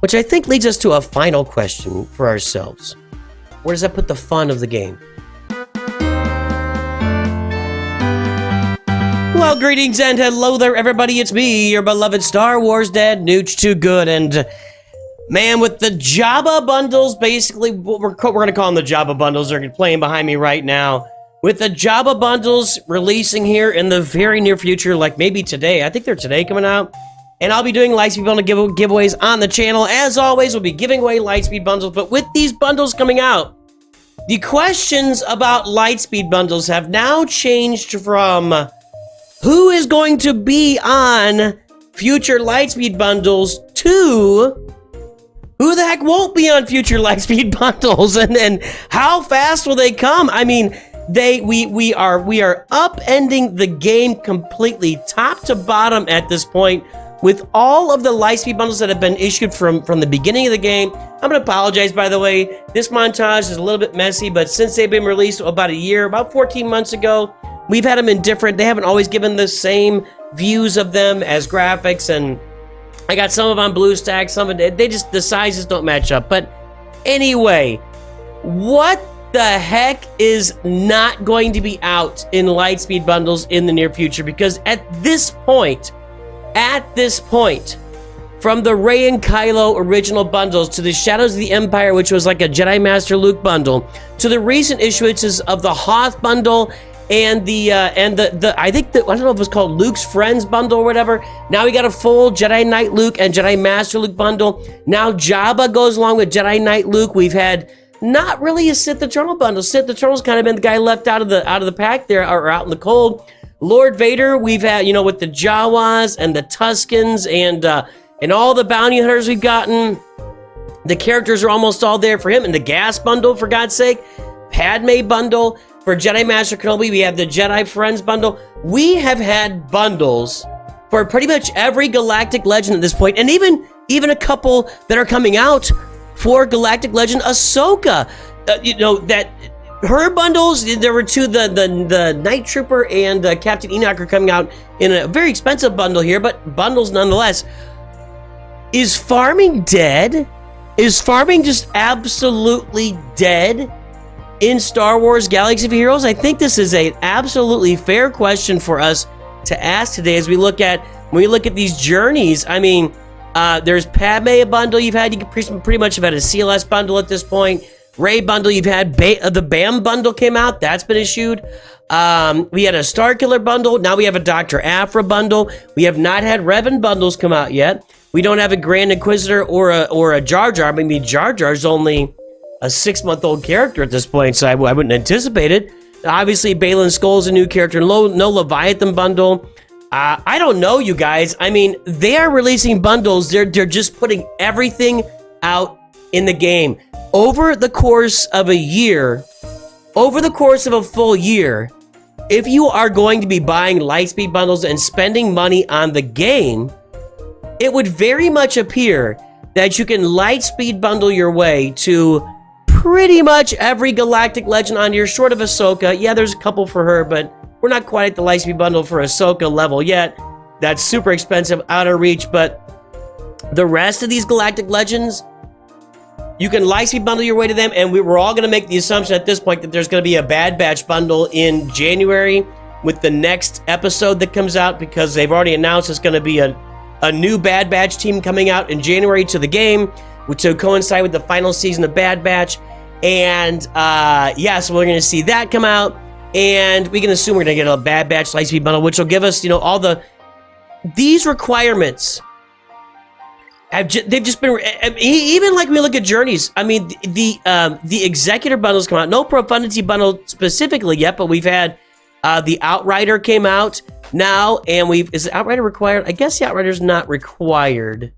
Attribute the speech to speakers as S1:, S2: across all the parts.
S1: Which I think leads us to a final question for ourselves. Where does that put the fun of the game? Well, greetings and hello there, everybody. It's me, your beloved Star Wars dad, Nooch Too Good, and man, with the Jabba bundles, basically, we're going to call them the Jabba bundles. They're playing behind me right now. With the Jabba bundles releasing here in the very near future, like maybe today. I think they're today coming out. And I'll be doing Lightspeed bundle giveaways on the channel. As always, we'll be giving away Lightspeed bundles. But with these bundles coming out, the questions about Lightspeed bundles have now changed from who is going to be on future Lightspeed bundles to who the heck won't be on future Lightspeed bundles, and how fast will they come? I mean, we are upending the game completely, top to bottom at this point, with all of the Lightspeed bundles that have been issued from the beginning of the game. I'm gonna apologize, by the way. This montage is a little bit messy, but since they've been released about 14 months ago, we've had them in different. They haven't always given the same views of them as graphics, and I got some of them on BlueStack, some of it, the sizes don't match up. But anyway, what the heck is not going to be out in Lightspeed bundles in the near future? Because at this point, from the Rey and Kylo original bundles to the Shadows of the Empire, which was like a Jedi Master Luke bundle, to the recent issuances of the Hoth bundle and the I don't know if it was called Luke's Friends bundle or whatever. Now we got a full Jedi Knight Luke and Jedi Master Luke bundle. Now Jabba goes along with Jedi Knight Luke. We've had not really a Sith Eternal bundle. Sith Eternal's kind of been the guy left out of the pack there, or out in the cold. Lord Vader, we've had, with the Jawas and the Tuskens and all the bounty hunters we've gotten. The characters are almost all there for him. And the Gas bundle, for God's sake. Padme bundle. For Jedi Master Kenobi, we have the Jedi Friends bundle. We have had bundles for pretty much every Galactic Legend at this point, and even a couple that are coming out for Galactic Legend Ahsoka. That her bundles, there were two, the Night Trooper and Captain Enoch are coming out in a very expensive bundle here, but bundles nonetheless. Is farming dead? Is farming just absolutely dead in Star Wars Galaxy of Heroes? I think this is an absolutely fair question for us to ask today as we look at these journeys. I mean, there's Padme bundle you've had. You can pretty much have had a CLS bundle at this point. Rey bundle you've had. The BAM bundle came out. That's been issued. We had a Starkiller bundle. Now we have a Dr. Aphra bundle. We have not had Revan bundles come out yet. We don't have a Grand Inquisitor or a Jar Jar. I mean, Jar Jar's only a 6-month-old character at this point, so I wouldn't anticipate it. Obviously, Balin Skull's a new character. No Leviathan bundle. I don't know, you guys. I mean, they are releasing bundles. They're just putting everything out in the game. Over the course of a year, over the course of a full year, if you are going to be buying Lightspeed bundles and spending money on the game, it would very much appear that you can Lightspeed bundle your way to pretty much every Galactic Legend on here, short of Ahsoka. Yeah, there's a couple for her, but we're not quite at the Lightspeed bundle for Ahsoka level yet. That's super expensive, out of reach, but the rest of these Galactic Legends, you can Lightspeed bundle your way to them, and we're all going to make the assumption at this point that there's going to be a Bad Batch bundle in January with the next episode that comes out, because they've already announced it's going to be a new Bad Batch team coming out in January to the game, to coincide with the final season of Bad Batch. And so we're going to see that come out, and we can assume we're going to get a Bad Batch Lightspeed bundle, which will give us, all these requirements. They've just been, even like we look at Journeys. I mean, the Executor bundles come out. No Profundity bundle specifically yet, but we've had the Outrider came out now, and is the Outrider required? I guess the Outrider's not required.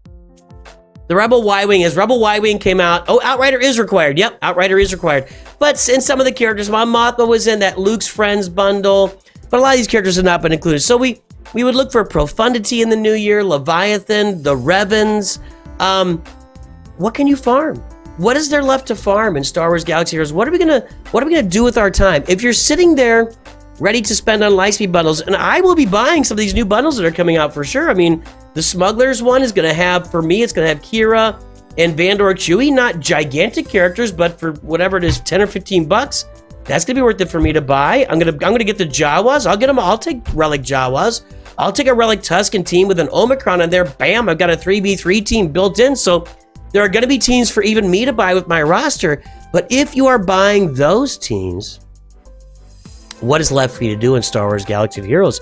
S1: The Rebel Y-Wing is. Rebel Y-Wing came out. Oh, Outrider is required. Yep, Outrider is required. But in some of the characters, Mon Mothma was in that Luke's Friends bundle, but a lot of these characters have not been included. So we would look for Profundity in the new year, Leviathan, the Revans. What can you farm? What is there left to farm in Star Wars Galaxy Heroes? What are we gonna do with our time? If you're sitting there ready to spend on Lightspeed bundles, and I will be buying some of these new bundles that are coming out for sure. I mean, the Smugglers one is going to have, for me, it's going to have Kira, and Vandor Chewy, not gigantic characters, but for whatever it is, 10 or 15 bucks, that's gonna be worth it for me to buy. I'm gonna get the Jawas. I'll get them. I'll take Relic Jawas. I'll take a Relic Tusken team with an Omicron in there. Bam! I've got a 3v3 team built in. So there are gonna be teams for even me to buy with my roster. But if you are buying those teams, what is left for you to do in Star Wars Galaxy of Heroes?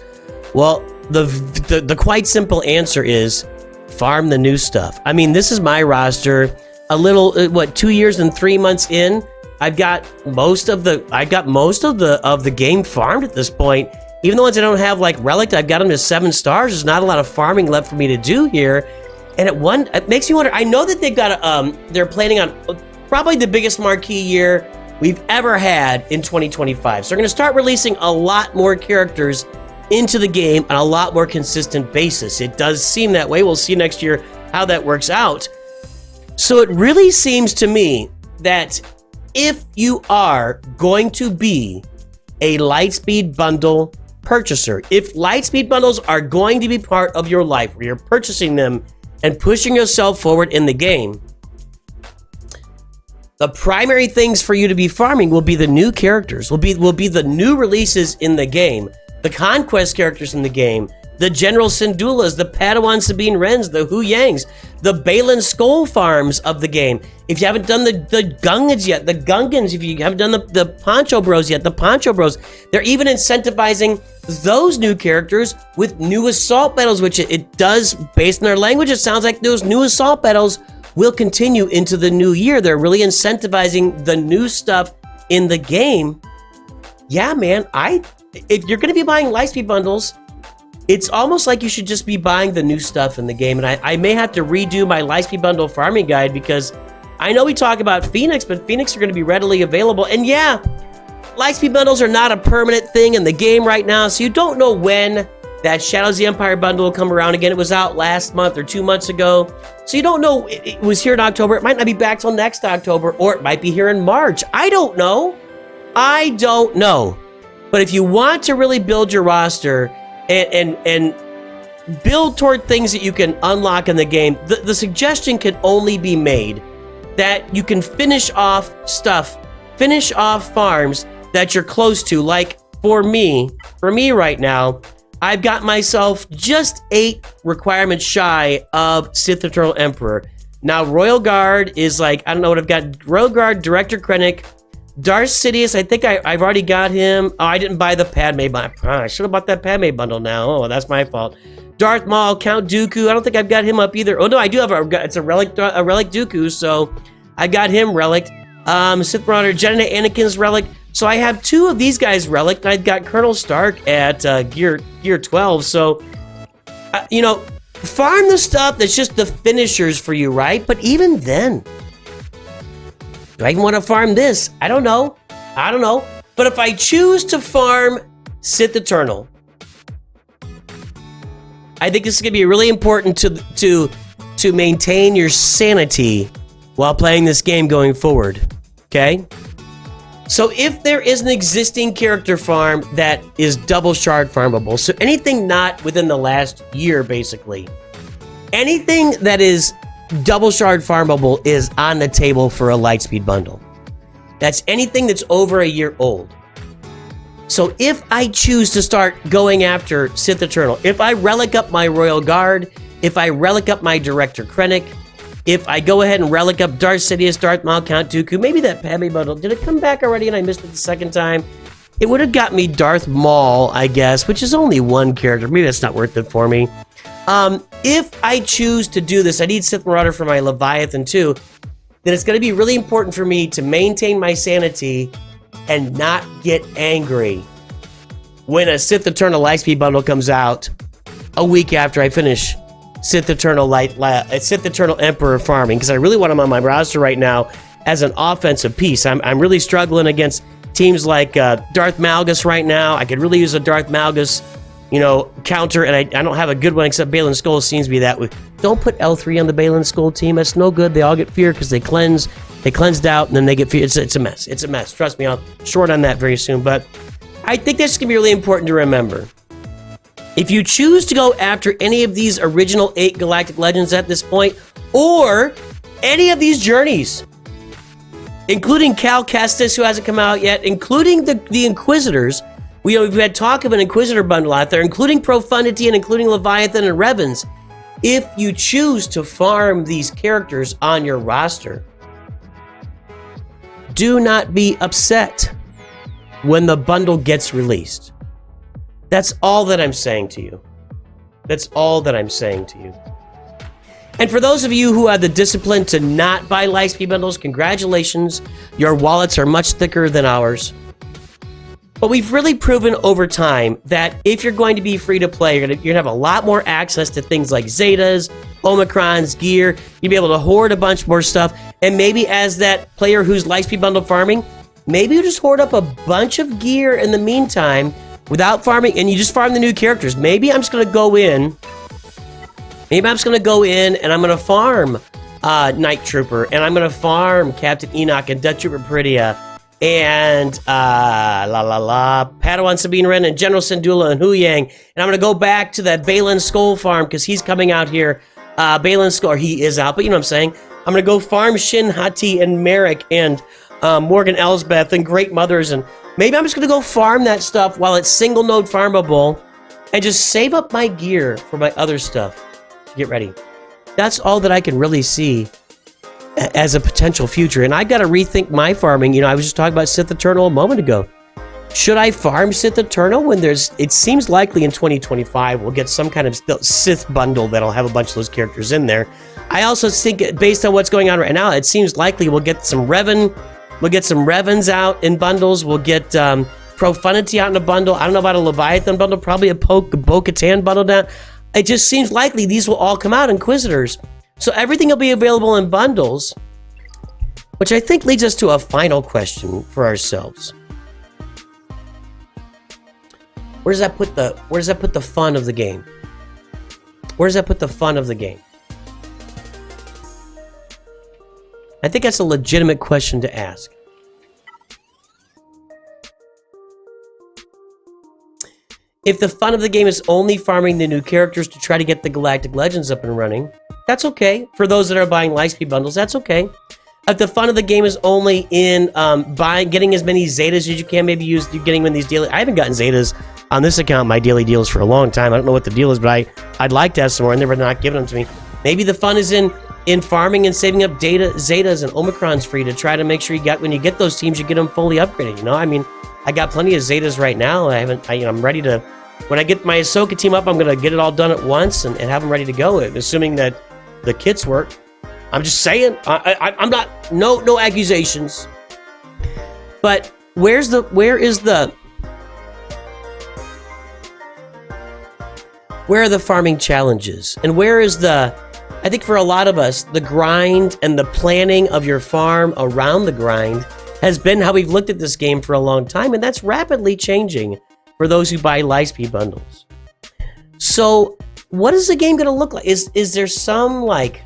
S1: Well, the quite simple answer is farm the new stuff. I mean, this is my roster. A little, 2 years and 3 months in, I've got most of the game farmed at this point. Even the ones I don't have, like Relic, I've got them to 7 stars. There's not a lot of farming left for me to do here, and it makes me wonder. I know that they've got they're planning on probably the biggest marquee year we've ever had in 2025. So they're going to start releasing a lot more characters into the game on a lot more consistent basis. It does seem that way. We'll see next year how that works out. So it really seems to me that if you are going to be a Lightspeed bundle purchaser, if Lightspeed bundles are going to be part of your life, where you're purchasing them and pushing yourself forward in the game, the primary things for you to be farming will be the new characters, will be the new releases in the game, the conquest characters in the game, the General Syndulas, the Padawan Sabine Wrens, the Hu Yangs, the Balin Skull farms of the game. If you haven't done the Gungans yet, the Gungans, if you haven't done the Poncho Bros yet, the Poncho Bros, they're even incentivizing those new characters with new assault battles, which it does, based on their language, it sounds like those new assault battles will continue into the new year. They're really incentivizing the new stuff in the game. Yeah, man, if you're going to be buying Lightspeed bundles, it's almost like you should just be buying the new stuff in the game. And I may have to redo my Lightspeed bundle farming guide, because I know we talk about Phoenix, but Phoenix are going to be readily available. And yeah, Lightspeed bundles are not a permanent thing in the game right now, so you don't know when that Shadows of the Empire bundle will come around again. It was out last month or 2 months ago, so you don't know. It was here in October. It might not be back till next October, or it might be here in March. I don't know. But if you want to really build your roster and build toward things that you can unlock in the game, the suggestion can only be made that you can finish off farms that you're close to. Like for me right now, I've got myself just 8 requirements shy of Sith Eternal Emperor. Now, Royal Guard is like, I don't know what I've got. Royal Guard, Director Krennic, Darth Sidious, I think I've already got him. Oh, I didn't buy the Padme bundle. I should have bought that Padme bundle now. Oh, that's my fault. Darth Maul, Count Dooku, I don't think I've got him up either. Oh, no, I do have it's a relic Dooku, so I got him relic. Sith Marauder, Jedi Anakin's relic. So I have 2 of these guys relic. I've got Colonel Stark at gear 12. So, farm the stuff that's just the finishers for you, right? But even then, do I even want to farm this? I don't know. But if I choose to farm Sith Eternal, I think this is going to be really important to maintain your sanity while playing this game going forward. Okay? So if there is an existing character farm that is double shard farmable, so anything not within the last year, basically, anything that is double shard farmable is on the table for a Lightspeed bundle. That's anything that's over a year old. So if I choose to start going after Sith Eternal, if I relic up my Royal Guard, if I relic up my Director Krennic, if I go ahead and relic up Darth Sidious, Darth Maul, Count Dooku, maybe that Padme bundle, did it come back already and I missed it the second time? It would have got me Darth Maul, I guess, which is only 1 character. Maybe that's not worth it for me. If I choose to do this, I need Sith Marauder for my Leviathan too, then it's going to be really important for me to maintain my sanity and not get angry when a Sith Eternal Lightspeed bundle comes out a week after I finish Sith Eternal Emperor farming, because I really want him on my roster right now as an offensive piece. I'm really struggling against teams like Darth Malgus right now. I could really use a Darth Malgus, counter, and I don't have a good one except Balin Skull seems to be that way. Don't put L3 on the Balin Skull team. That's no good. They all get fear because they cleansed out, and then they get fear. It's a mess. It's a mess. Trust me, I'll short on that very soon. But I think that's going to be really important to remember. If you choose to go after any of these original 8 Galactic Legends at this point, or any of these journeys, including Cal Kestis, who hasn't come out yet, including the Inquisitors. We've had talk of an Inquisitor bundle out there, including Profundity and including Leviathan and Revens. If you choose to farm these characters on your roster, do not be upset when the bundle gets released. That's all that I'm saying to you. That's all that I'm saying to you. And for those of you who have the discipline to not buy Lightspeed bundles, congratulations. Your wallets are much thicker than ours. But we've really proven over time that if you're going to be free to play, you're gonna have a lot more access to things like Zetas, Omicrons, gear. You'll be able to hoard a bunch more stuff. And maybe as that player who's Lightspeed bundle farming, maybe you just hoard up a bunch of gear in the meantime without farming, and you just farm the new characters. Maybe I'm just going to go in. Maybe I'm just going to go in and I'm going to farm Night Trooper, and I'm going to farm Captain Enoch and Death Trooper Peridia, and Padawan Sabine Wren and General Syndulla and Hu Yang. And I'm going to go back to that Balin Skull farm because he's coming out here. Balin Skull, or he is out, but you know what I'm saying. I'm going to go farm Shin Hati and Merrick and Morgan Elsbeth and Great Mothers, and maybe I'm just going to go farm that stuff while it's single node farmable and just save up my gear for my other stuff to get ready. That's all that I can really see as a potential future. And I've got to rethink my farming. You know, I was just talking about Sith Eternal a moment ago. Should I farm Sith Eternal when it seems likely in 2025 we'll get some kind of Sith bundle that'll have a bunch of those characters in there. I also think, based on what's going on right now, it seems likely we'll get some Revens out in bundles. We'll get Profundity out in a bundle. I don't know about a Leviathan bundle, probably a Bo-Katan bundle down. It just seems likely these will all come out, Inquisitors. So everything will be available in bundles, which I think leads us to a final question for ourselves. Where does that put the fun of the game? Where does that put the fun of the game? I think that's a legitimate question to ask. If the fun of the game is only farming the new characters to try to get the Galactic Legends up and running, that's okay. For those that are buying Lightspeed bundles, that's okay. If the fun of the game is only in getting as many Zetas as you can, maybe getting them in these daily. I haven't gotten Zetas on this account, my daily deals, for a long time. I don't know what the deal is, but I'd like to have some more, and they're not giving them to me. Maybe the fun is in farming and saving up Zetas and Omicrons free to try to make sure when you get those teams, you get them fully upgraded. You know, I mean, I got plenty of Zetas right now. I'm ready to. When I get my Ahsoka team up, I'm gonna get it all done at once and have them ready to go. Assuming that the kits work. I'm just saying. I'm not. No accusations. But where are the farming challenges? And where is I think for a lot of us, the grind and the planning of your farm around the grind has been how we've looked at this game for a long time, and that's rapidly changing for those who buy Lightspeed bundles. So, what is the game going to look like? Is there some like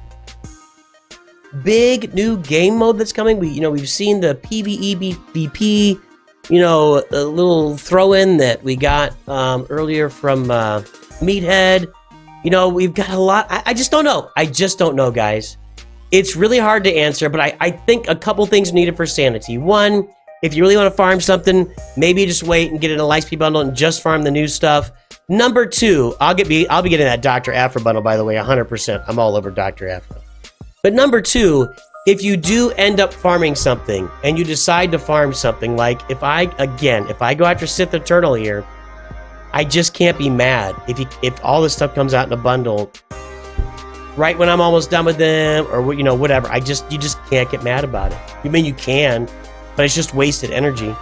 S1: big new game mode that's coming? We've seen the PvE BP, a little throw-in that we got earlier from Meathead. We've got a lot. I just don't know. I just don't know, guys. It's really hard to answer, but I think a couple things are needed for sanity. One, if you really want to farm something, maybe just wait and get in a Lightspeed bundle and just farm the new stuff. Number two, I'll be getting that Dr. Aphra bundle, by the way, 100%. I'm all over Dr. Aphra. But number two, if you do end up farming something and you decide to farm something, like if I go after Sith Eternal here, I just can't be mad if all this stuff comes out in a bundle right when I'm almost done with them, or whatever. You just can't get mad about it. You mean you can, but it's just wasted energy.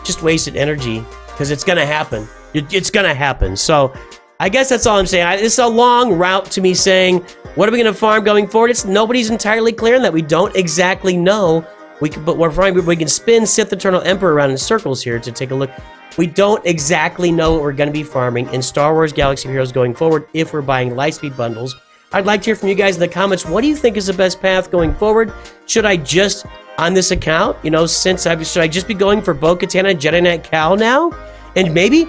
S1: Just wasted energy, because it's gonna happen. It's gonna happen. So I guess that's all I'm saying. It's a long route to me saying, what are we gonna farm going forward? Nobody's entirely clear on that. We don't exactly know. But we can spin Sith Eternal Emperor around in circles here to take a look. We don't exactly know what we're going to be farming in Star Wars Galaxy of Heroes going forward if we're buying Lightspeed bundles. I'd like to hear from you guys in the comments. What do you think is the best path going forward? Should I just, on this account, should I just be going for Bo-Katan and Jedi Knight Cal now? And maybe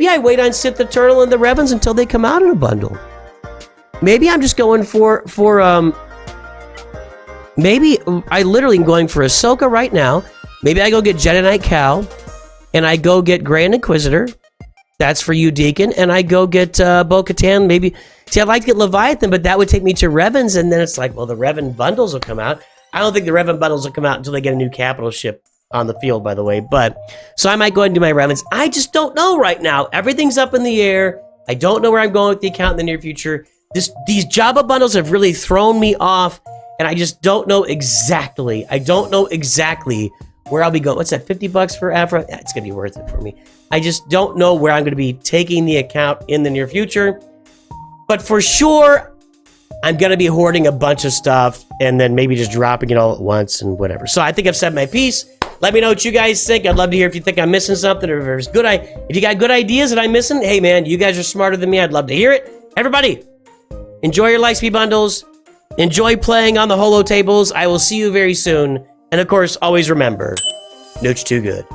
S1: I wait on Sith Eternal and the Revens until they come out in a bundle. Maybe I'm just going for maybe I literally am going for Ahsoka right now. Maybe I go get Jedi Knight Cal, and I go get Grand Inquisitor. That's for you, Deacon. And I go get Bo-Katan. Maybe. See, I'd like to get Leviathan, but that would take me to Revans, and then it's like, well, the Revan bundles will come out. I don't think the Revan bundles will come out until they get a new capital ship on the field, by the way. But so I might go ahead and do my Revans. I just don't know right now. Everything's up in the air. I don't know where I'm going with the account in the near future. These Jabba bundles have really thrown me off, and I just don't know exactly. I don't know exactly where I'll be going. What's that, 50 bucks for Afra? It's going to be worth it for me. I just don't know where I'm going to be taking the account in the near future. But for sure, I'm going to be hoarding a bunch of stuff and then maybe just dropping it all at once and whatever. So I think I've said my piece. Let me know what you guys think. I'd love to hear if you think I'm missing something or if you got good ideas that I'm missing. Hey, man, you guys are smarter than me. I'd love to hear it. Everybody, enjoy your Lightspeed bundles. Enjoy playing on the holo tables. I will see you very soon. And of course, always remember, Nooch too good.